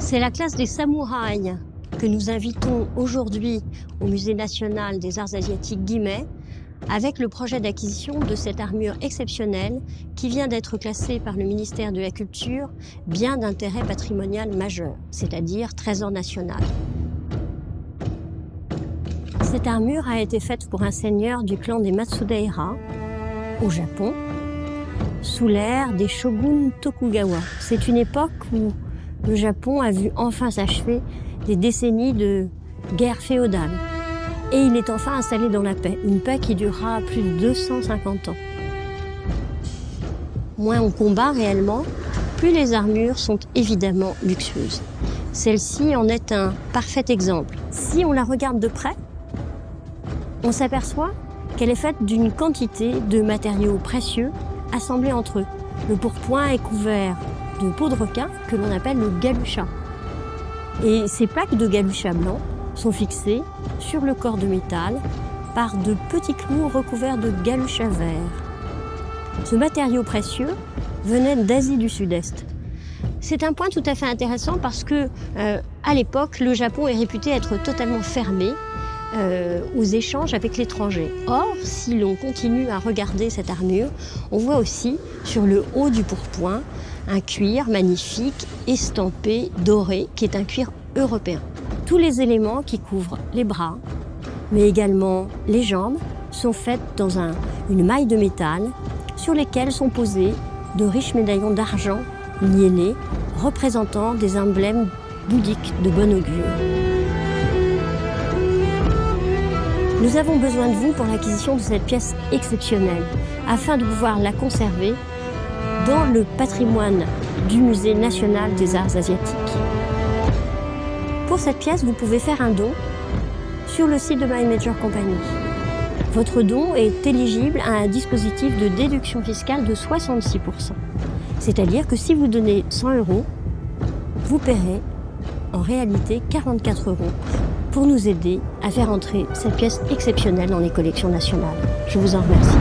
C'est la classe des samouraïs que nous invitons aujourd'hui au Musée national des arts asiatiques Guimet avec le projet d'acquisition de cette armure exceptionnelle qui vient d'être classée par le ministère de la Culture bien d'intérêt patrimonial majeur, c'est-à-dire trésor national. Cette armure a été faite pour un seigneur du clan des Matsudaira au Japon sous l'ère des shoguns Tokugawa. C'est une époque où le Japon a vu enfin s'achever des décennies de guerre féodale. Et il est enfin installé dans la paix, une paix qui durera plus de 250 ans. Moins on combat réellement, plus les armures sont évidemment luxueuses. Celle-ci en est un parfait exemple. Si on la regarde de près, on s'aperçoit qu'elle est faite d'une quantité de matériaux précieux assemblés entre eux. Le pourpoint est couvert de peau de requin que l'on appelle le galusha. Et ces plaques de galusha blanc sont fixées sur le corps de métal par de petits clous recouverts de galusha vert. Ce matériau précieux venait d'Asie du Sud-Est. C'est un point tout à fait intéressant parce que, à l'époque, le Japon est réputé être totalement fermé aux échanges avec l'étranger. Or, si l'on continue à regarder cette armure, on voit aussi sur le haut du pourpoint un cuir magnifique, estampé, doré, qui est un cuir européen. Tous les éléments qui couvrent les bras, mais également les jambes, sont faits dans une maille de métal sur lesquelles sont posés de riches médaillons d'argent niellés représentant des emblèmes bouddhiques de bon augure. Nous avons besoin de vous pour l'acquisition de cette pièce exceptionnelle, afin de pouvoir la conserver dans le patrimoine du Musée national des arts asiatiques. Pour cette pièce, vous pouvez faire un don sur le site de My Major Company. Votre don est éligible à un dispositif de déduction fiscale de 66%. C'est-à-dire que si vous donnez 100 €, vous paierez en réalité 44 € pour nous aider à faire entrer cette pièce exceptionnelle dans les collections nationales. Je vous en remercie.